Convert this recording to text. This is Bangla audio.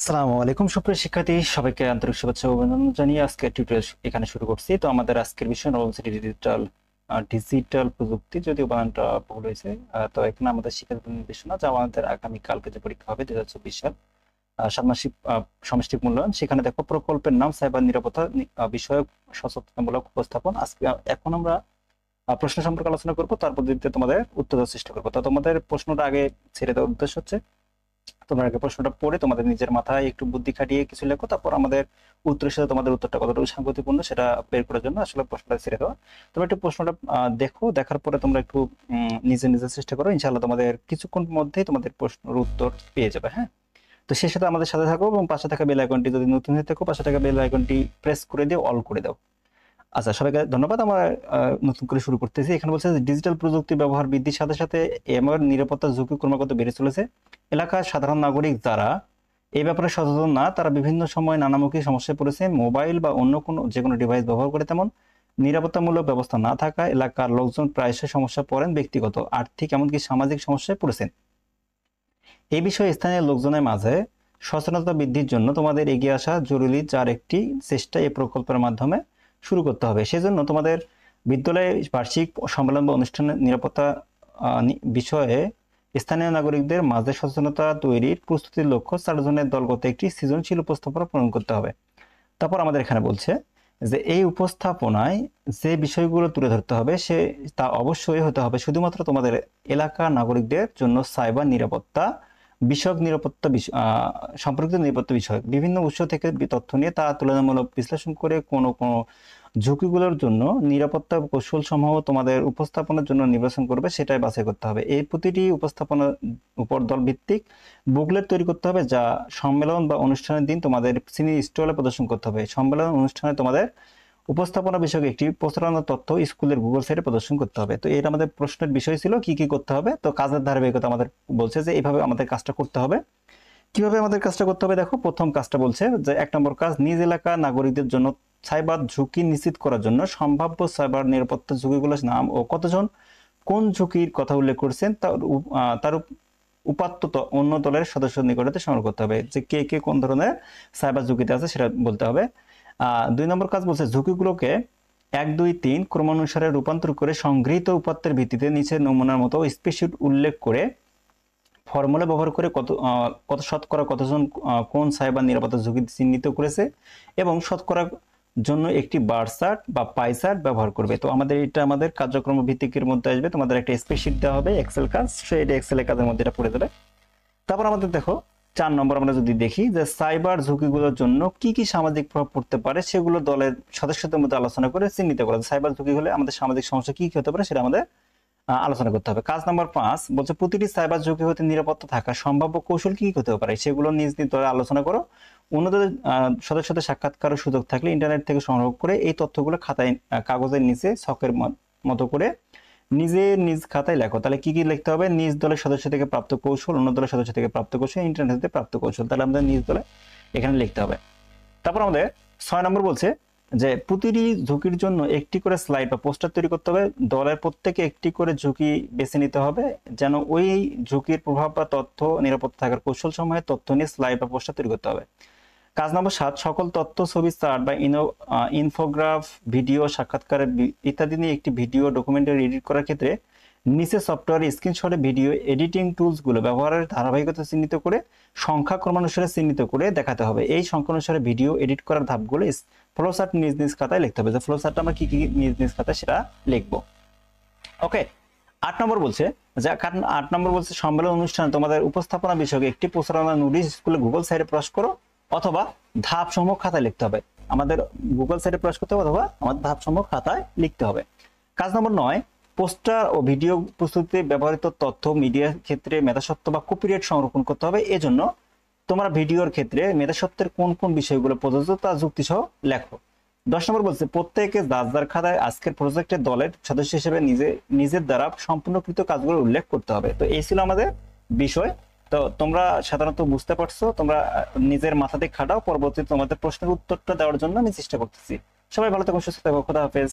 আসসালামু আলাইকুম সুপ্রিয় শিক্ষার্থী, সবাইকে আন্তরিক শুভেচ্ছা ও অভিনন্দন জানিয়ে আজকে টিউটোরিয়াল এখানে শুরু করছি। তো আমাদের আজকের বিষয় নবম শ্রেণী ডিজিটাল প্রযুক্তি, যদিও বানানটা ভুল হয়েছে। তো এখানে আমাদের শিক্ষাগত নির্দেশনা, যা আমাদের আগামী কালকে যে পরীক্ষা হবে 2024 সাল ষান্মাসিক সমষ্টিক মূল্যায়ন, সেখানে দেখো প্রকল্পের নাম সাইবার নিরাপত্তা বিষয়ক সচেতনতামূলক উপস্থাপন। আজকে এখন আমরা প্রশ্ন সম্পর্কে আলোচনা করবো, তারপর দিতে তোমাদের উত্তর দেওয়ার চেষ্টা করবো। তো তোমাদের প্রশ্নটা আগে ছেড়ে দেওয়ার উদ্দেশ্য হচ্ছে তোমরা আগে প্রশ্নটা পড়ে তোমাদের নিজের মাথায় একটু বুদ্ধি খাটিয়ে কিছু লেখো, তারপর আমাদের উত্তরের সাথে তোমাদের উত্তরটা কতটুকু সাংগতিপূর্ণ সেটা বের করার জন্য আসলে প্রশ্নটা ছেড়ে দেওয়া। তোমরা একটু প্রশ্নটা দেখো, দেখার পরে তোমরা একটু নিজে নিজে চেষ্টা করো, ইনশাআল্লাহ তোমাদের কিছুক্ষণ মধ্যেই তোমাদের প্রশ্নের উত্তর পেয়ে যাবে। হ্যাঁ, তো সেই সাথে আমাদের সাথে থাকো এবং পাশে থাকা বেল আইকনটি, যদি নতুন হয়ে থাকো পাশে থাকা বেল আইকনটি প্রেস করে দিও, অল করে দাও। আচ্ছা, সবাইকে ধন্যবাদ। আমরা নতুন করে শুরু করতেছি। এখানে বলছে ডিজিটাল প্রযুক্তি ব্যবহার বৃদ্ধির সাথে সাথে এমন নিরাপত্তা ঝুঁকি ক্রমাগত বেড়ে চলেছে। এলাকার সাধারণ নাগরিক যারা এই ব্যাপারে সচেতন না, তারা বিভিন্ন সময় নানামুখী সমস্যায় পড়েছে। মোবাইল বা অন্য কোনো যে কোনো ডিভাইস ব্যবহার করে তেমন নিরাপত্তামূলক ব্যবস্থা না থাকা এলাকার লোকজন প্রায়শই সমস্যা পড়েন, ব্যক্তিগত, আর্থিক, এমনকি সামাজিক সমস্যায় পড়েছেন। এই বিষয়ে স্থানীয় লোকজনের মাঝে সচেতনতা বৃদ্ধির জন্য তোমাদের এগিয়ে আসা জরুরি, যার একটি চেষ্টা এই প্রকল্পের মাধ্যমে শুরু করতে হবে। সেজন্য তোমাদের বিদ্যালয়ে বার্ষিক সম্মেলন বা অনুষ্ঠানের নিরাপত্তা বিষয়ে স্থানীয় নাগরিকদের মাঝে সচেতনতা তৈরির প্রস্তুতির লক্ষ্য 4 জনের দলগত একটি সৃজনশীল উপস্থাপনা প্রণয়ন করতে হবে। তারপর আমাদের এখানে বলছে যে এই উপস্থাপনায় যে বিষয়গুলো তুলে ধরতে হবে তা অবশ্যই হতে হবে শুধুমাত্র তোমাদের এলাকার নাগরিকদের জন্য সাইবার নিরাপত্তা বিষয়ক সম্পর্কিত নিরাপত্তা বিষয়ক বিভিন্ন উৎস থেকে তথ্য নিয়ে তা তুলনামূলক বিশ্লেষণ করে কোনো ঝুঁকিগুলোর জন্য নিরাপত্তা কৌশল সমূহ তোমাদের উপস্থাপনের জন্য নির্বাচন করবে, সেটাই বাছাই করতে হবে। এই প্রতিটি উপস্থাপনার উপর দল ভিত্তিক বুকলেট তৈরি করতে হবে, যা সম্মেলন বা অনুষ্ঠানের দিন তোমাদের সিনি স্টলে প্রদর্শন করতে হবে। সম্মেলন অনুষ্ঠানে তোমাদের উপস্থাপনা বিষয়ক একটি প্রচারণা তথ্য স্কুলের গুগল সাইটে প্রদর্শন করতে হবে। তো এটা আমাদের প্রশ্নের বিষয় ছিল কি কি করতে হবে। তো কাজের ধারাবাহিকতা আমাদের বলছে যে এইভাবে আমাদের কাজটা করতে হবে। কিভাবে আমাদের কাজটা করতে হবে দেখো, প্রথম কাজটা বলছে যে 1 নম্বর কাজ, নিজ এলাকার নাগরিকদের জন্য সাইবার ঝুঁকি নিশ্চিত করার জন্য সম্ভাব্য সাইবার নিরাপত্তা ঝুঁকিগুলোর নাম ও কতজন কোন ঝুঁকির কথা উল্লেখ করেছেন তার উপাত্ত অন্য দলের সদস্যদের নিকটে সংগ্রহ করতে হবে, যে কে কে কোন ধরনের সাইবার ঝুঁকিতে আছে সেটা বলতে হবে। 2 নম্বর কাজ বলছে নিচে 1, 2, 3 ক্রমানুসারে রূপান্তর করে সংগৃহীত উপাত্তের ভিত্তিতে নিচের নমুনার মতো স্প্রেডশিট উল্লেখ করে ফর্মুলা ব্যবহার করে কত শতকরা কতজন কোন সাইবার নিরাপত্তা ঝুঁকি চিহ্নিত করেছে এবং শতকরার জন্য একটি বার চার্ট বা পাই চার্ট ব্যবহার করবে। তো এটা আমাদের কার্যক্রম ভিত্তিকের মধ্যে আসবে। তোমাদের একটা স্প্রেডশিট দেওয়া হবে, এক্সেল কাজ, সেটা এক্সেলের কাজের মধ্যে এটা পড়ে যাবে। তারপর আমাদের দেখো 4 নম্বর, আমরা যদি দেখি যে সাইবার ঝুঁকিগুলোর জন্য কি কি সামাজিক প্রভাব পড়তে পারে সেগুলো দলের সদস্যদের মধ্যে আলোচনা করে চিহ্নিত করা। সাইবার ঝুঁকি হলে আমাদের সামাজিক সমস্যা কি কি হতে পারে সেটা আমাদের আলোচনা করতে হবে। কাজ নাম্বার 5 বলছে প্রতিটি সাইবার ঝুঁকি হতে নিরাপত্তা থাকা সম্ভাব্য কৌশল কি কি হতে পারে সেগুলো নিজ নিজ দলে আলোচনা করো। অন্যদের সদস্যদের সাক্ষাৎকারের সুযোগ থাকলে ইন্টারনেট থেকে সংগ্রহ করে এই তথ্যগুলো খাতায় কাগজের নিচে ছকের মতো করে নিজ খাতায় লেখো। তাহলে কি কি লিখতে হবে? নিজ দলের সদস্য থেকে প্রাপ্ত কৌশল, অন্য দলের সদস্য থেকে প্রাপ্ত কৌশল, ইন্টারনেট থেকে প্রাপ্ত কৌশল। তাহলে আমাদের নিজ দলে এখানে লিখতে হবে। তারপর আমাদের 6 নম্বর বলছে যে প্রতিটি ঝুঁকির জন্য একটি করে স্লাইড বা পোস্টার তৈরি করতে হবে। দলের প্রত্যেকে একটি করে ঝুঁকি বেছে নিতে হবে, যেন ওই ঝুঁকির প্রভাব বা তথ্য নিরাপত্তা থাকার কৌশল সময়ে তথ্য নিয়ে স্লাইড বা পোস্টার তৈরি করতে হবে। কাজ নম্বর 7 সকল তথ্য, ছবি, চার্ট বা ইনফোগ্রাফ, ভিডিও, সাক্ষাৎকার ইত্যাদি নিয়ে একটি ভিডিও ডকুমেন্টারি এডিট করার ক্ষেত্রে নিচে সফটওয়্যার স্ক্রিনশটে ভিডিও এডিটিং টুলসগুলো ব্যবহারের ধারাবাহিকতা চিহ্নিত করে সংখ্যা ক্রমানুসারে চিহ্নিত করে দেখাতে হবে। এই সংখ্যা অনুসারে ভিডিও এডিট করার ধাপগুলো ফ্লোচার্ট নিজ নিজ খাতায় লিখতে হবে। যে ফ্লোচার্টটা আমরা কি কি নিজ নিজ খাতায় সেটা লিখবো। ওকে, 8 নম্বর বলছে যে 8 নম্বর বলছে সম্মেলন অনুষ্ঠানে তোমাদের উপস্থাপনা বিষয়ক একটি প্রচারণা নোটিশ স্কুলে গুগল সাইটে প্রকাশ করো অথবা ধাপ সমূহ খাতায় লিখতে হবে। আমাদের গুগল সাইটে প্রকাশ করতে হবে অথবা আমাদের ধাপ সমূহ খাতায় লিখতে হবে। কাজ নম্বর 9 পোস্টার ও ভিডিও প্রস্তুতিতে ব্যবহৃত তথ্য মিডিয়ার ক্ষেত্রে মেধাস্বত্ব বা কপিরাইট সংরক্ষণ করতে হবে। এজন্য তোমরা ভিডিওর ক্ষেত্রে মেধাস্বত্বের কোন কোন বিষয়গুলো প্রযোজ্য তা যুক্তি সহ লেখো। 10 নম্বর বলছে প্রত্যেকে যার খাতায় আজকের প্রজেক্টের দলের সদস্য হিসেবে নিজের দ্বারা সম্পূর্ণকৃত কাজগুলো উল্লেখ করতে হবে। তো এই ছিল আমাদের বিষয়। তো তোমরা সাধারণত বুঝতে পারছো, তোমরা নিজের মাথাতে খাটাও, পরবর্তীতে তোমাদের প্রশ্নের উত্তরটা দেওয়ার জন্য আমি চেষ্টা করতেছি। সবাই ভালো থাকো, সুস্থ থাকো, খোদা হাফেজ।